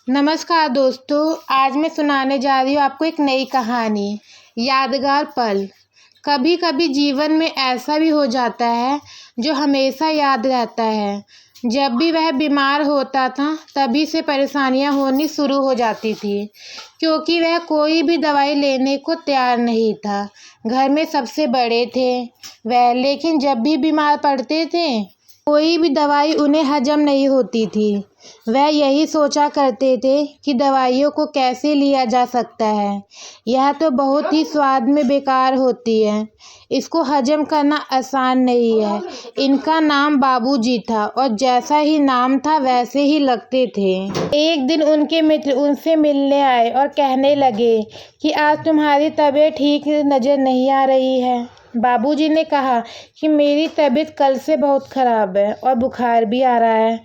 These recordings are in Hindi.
नमस्कार दोस्तों, आज मैं सुनाने जा रही हूँ आपको एक नई कहानी, यादगार पल। कभी कभी जीवन में ऐसा भी हो जाता है जो हमेशा याद रहता है। जब भी वह बीमार होता था तभी से परेशानियां होनी शुरू हो जाती थी, क्योंकि वह कोई भी दवाई लेने को तैयार नहीं था। घर में सबसे बड़े थे वह, लेकिन जब भी बीमार पड़ते थे कोई भी दवाई उन्हें हजम नहीं होती थी। वह यही सोचा करते थे कि दवाइयों को कैसे लिया जा सकता है। यह तो बहुत ही स्वाद में बेकार होती है, इसको हजम करना आसान नहीं है। इनका नाम बाबूजी था और जैसा ही नाम था वैसे ही लगते थे। एक दिन उनके मित्र उनसे मिलने आए और कहने लगे कि आज तुम्हारी तबीयत ठीक नजर नहीं आ रही है। बाबूजी ने कहा कि मेरी तबीयत कल से बहुत खराब है और बुखार भी आ रहा है।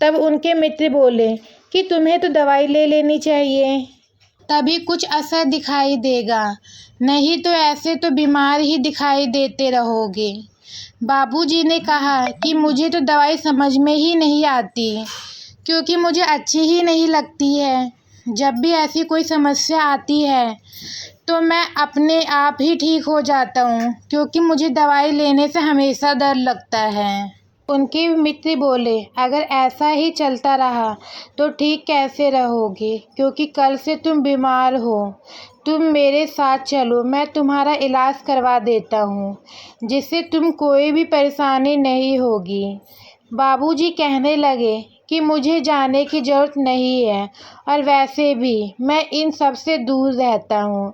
तब उनके मित्र बोले कि तुम्हें तो दवाई ले लेनी चाहिए, तभी कुछ असर दिखाई देगा, नहीं तो ऐसे तो बीमार ही दिखाई देते रहोगे। बाबूजी ने कहा कि मुझे तो दवाई समझ में ही नहीं आती, क्योंकि मुझे अच्छी ही नहीं लगती है। जब भी ऐसी कोई समस्या आती है तो मैं अपने आप ही ठीक हो जाता हूँ, क्योंकि मुझे दवाई लेने से हमेशा डर लगता है। उनके मित्र बोले, अगर ऐसा ही चलता रहा तो ठीक कैसे रहोगे, क्योंकि कल से तुम बीमार हो। तुम मेरे साथ चलो, मैं तुम्हारा इलाज करवा देता हूँ, जिससे तुम कोई भी परेशानी नहीं होगी। बाबूजी कहने लगे कि मुझे जाने की ज़रूरत नहीं है और वैसे भी मैं इन सब से दूर रहता हूँ।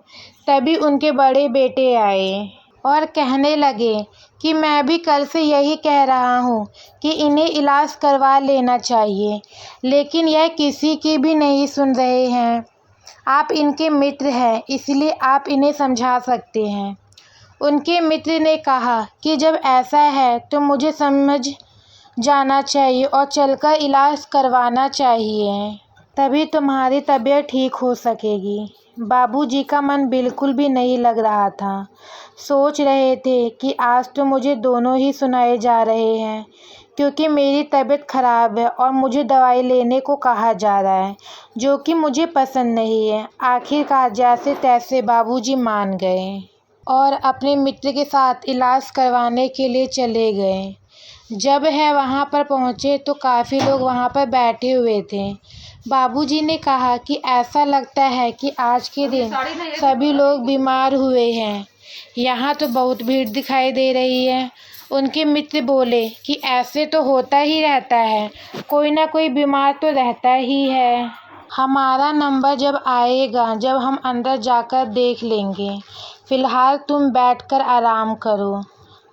तभी उनके बड़े बेटे आए और कहने लगे कि मैं भी कल से यही कह रहा हूँ कि इन्हें इलाज करवा लेना चाहिए, लेकिन यह किसी की भी नहीं सुन रहे हैं। आप इनके मित्र हैं, इसलिए आप इन्हें समझा सकते हैं। उनके मित्र ने कहा कि जब ऐसा है तो मुझे समझ जाना चाहिए और चलकर इलाज करवाना चाहिए, तभी तुम्हारी तबीयत ठीक हो सकेगी। बाबूजी का मन बिल्कुल भी नहीं लग रहा था। सोच रहे थे कि आज तो मुझे दोनों ही सुनाए जा रहे हैं, क्योंकि मेरी तबीयत ख़राब है और मुझे दवाई लेने को कहा जा रहा है, जो कि मुझे पसंद नहीं है। आखिरकार जैसे तैसे बाबूजी मान गए और अपने मित्र के साथ इलाज करवाने के लिए चले गए। जब है वहाँ पर पहुँचे तो काफ़ी लोग वहाँ पर बैठे हुए थे। बाबूजी ने कहा कि ऐसा लगता है कि आज के दिन सभी लोग बीमार हुए हैं, यहाँ तो बहुत भीड़ दिखाई दे रही है। उनके मित्र बोले कि ऐसे तो होता ही रहता है, कोई ना कोई बीमार तो रहता ही है। हमारा नंबर जब आएगा, जब हम अंदर जाकर देख लेंगे। फ़िलहाल तुम बैठकर आराम करो,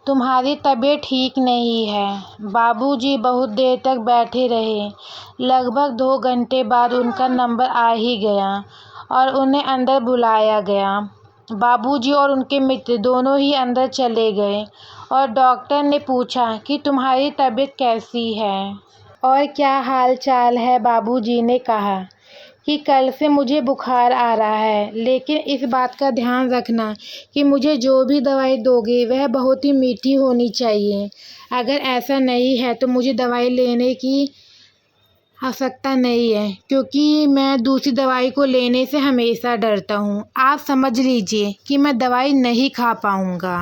तुम्हारी तबीयत ठीक नहीं है। बाबूजी बहुत देर तक बैठे रहे। लगभग 2 घंटे बाद उनका नंबर आ ही गया और उन्हें अंदर बुलाया गया। बाबूजी और उनके मित्र दोनों ही अंदर चले गए और डॉक्टर ने पूछा कि तुम्हारी तबीयत कैसी है और क्या हाल चाल है। बाबूजी ने कहा कि कल से मुझे बुखार आ रहा है, लेकिन इस बात का ध्यान रखना कि मुझे जो भी दवाई दोगे वह बहुत ही मीठी होनी चाहिए। अगर ऐसा नहीं है तो मुझे दवाई लेने की आवश्यकता नहीं है, क्योंकि मैं दूसरी दवाई को लेने से हमेशा डरता हूँ। आप समझ लीजिए कि मैं दवाई नहीं खा पाऊँगा।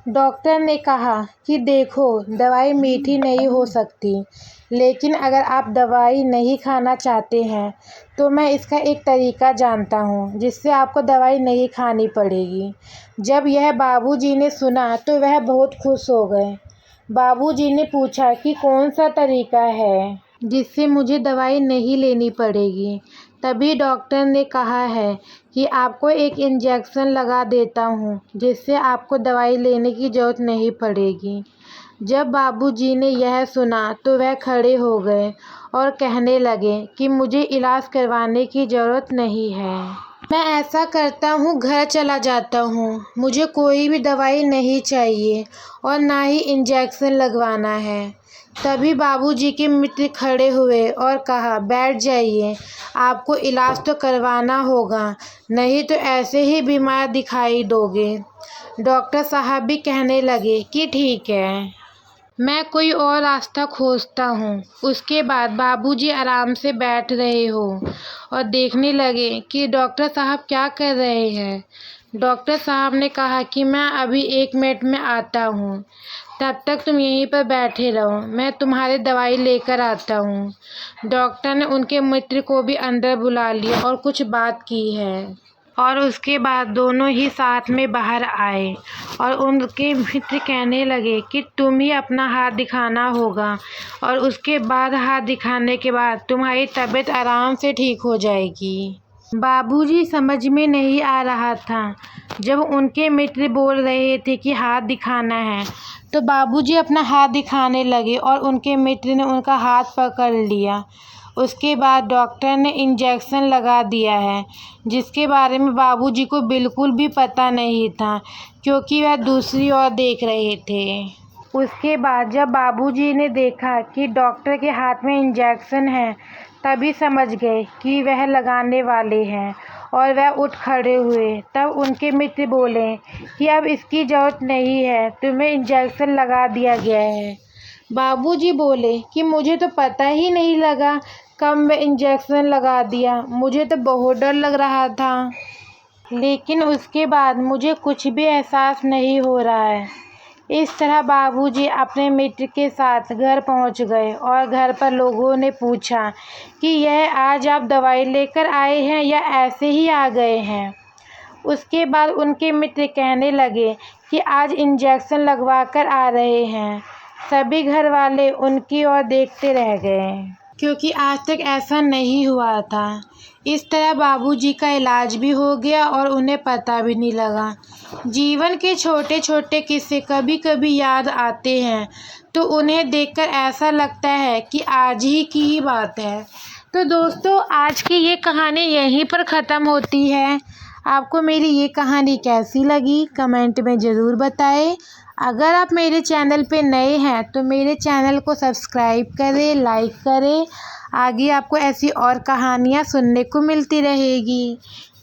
डॉक्टर ने कहा कि देखो, दवाई मीठी नहीं हो सकती, लेकिन अगर आप दवाई नहीं खाना चाहते हैं तो मैं इसका एक तरीका जानता हूँ, जिससे आपको दवाई नहीं खानी पड़ेगी। जब यह बाबूजी ने सुना तो वह बहुत खुश हो गए। बाबूजी ने पूछा कि कौन सा तरीका है जिससे मुझे दवाई नहीं लेनी पड़ेगी। तभी डॉक्टर ने कहा है कि आपको एक इंजेक्शन लगा देता हूँ, जिससे आपको दवाई लेने की ज़रूरत नहीं पड़ेगी। जब बाबूजी ने यह सुना तो वह खड़े हो गए और कहने लगे कि मुझे इलाज करवाने की ज़रूरत नहीं है, मैं ऐसा करता हूँ घर चला जाता हूँ, मुझे कोई भी दवाई नहीं चाहिए और ना ही इंजेक्शन लगवाना है। तभी बाबूजी के मित्र खड़े हुए और कहा, बैठ जाइए, आपको इलाज तो करवाना होगा, नहीं तो ऐसे ही बीमार दिखाई दोगे। डॉक्टर साहब भी कहने लगे कि ठीक है, मैं कोई और रास्ता खोजता हूँ। उसके बाद बाबूजी आराम से बैठ रहे हो और देखने लगे कि डॉक्टर साहब क्या कर रहे हैं। डॉक्टर साहब ने कहा कि मैं अभी 1 मिनट में आता हूँ, तब तक तुम यहीं पर बैठे रहो, मैं तुम्हारी दवाई लेकर आता हूँ। डॉक्टर ने उनके मित्र को भी अंदर बुला लिया और कुछ बात की है और उसके बाद दोनों ही साथ में बाहर आए और उनके मित्र कहने लगे कि तुम ही अपना हाथ दिखाना होगा और उसके बाद हाथ दिखाने के बाद तुम्हारी तबीयत आराम से ठीक हो जाएगी। बाबूजी समझ में नहीं आ रहा था। जब उनके मित्र बोल रहे थे कि हाथ दिखाना है तो बाबूजी अपना हाथ दिखाने लगे और उनके मित्र ने उनका हाथ पकड़ लिया। उसके बाद डॉक्टर ने इंजेक्शन लगा दिया है, जिसके बारे में बाबूजी को बिल्कुल भी पता नहीं था क्योंकि वह दूसरी ओर देख रहे थे। उसके बाद जब बाबूजी ने देखा कि डॉक्टर के हाथ में इंजेक्शन है, तभी समझ गए कि वह लगाने वाले हैं और वह उठ खड़े हुए। तब उनके मित्र बोले कि अब इसकी ज़रूरत नहीं है, तुम्हें इंजेक्शन लगा दिया गया है। बाबूजी बोले कि मुझे तो पता ही नहीं लगा कब मैं इंजेक्शन लगा दिया, मुझे तो बहुत डर लग रहा था, लेकिन उसके बाद मुझे कुछ भी एहसास नहीं हो रहा है। इस तरह बाबूजी अपने मित्र के साथ घर पहुंच गए और घर पर लोगों ने पूछा कि यह आज आप दवाई लेकर आए हैं या ऐसे ही आ गए हैं। उसके बाद उनके मित्र कहने लगे कि आज इंजेक्शन लगवा कर आ रहे हैं। सभी घर वाले उनकी ओर देखते रह गए क्योंकि आज तक ऐसा नहीं हुआ था। इस तरह बाबूजी का इलाज भी हो गया और उन्हें पता भी नहीं लगा। जीवन के छोटे छोटे किस्से कभी कभी याद आते हैं तो उन्हें देखकर ऐसा लगता है कि आज ही की ही बात है। तो दोस्तों, आज की ये कहानी यहीं पर ख़त्म होती है। आपको मेरी ये कहानी कैसी लगी कमेंट में ज़रूर बताएं। अगर आप मेरे चैनल पे नए हैं तो मेरे चैनल को सब्सक्राइब करें, लाइक करें। आगे आपको ऐसी और कहानियाँ सुनने को मिलती रहेगी।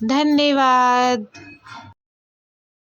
धन्यवाद।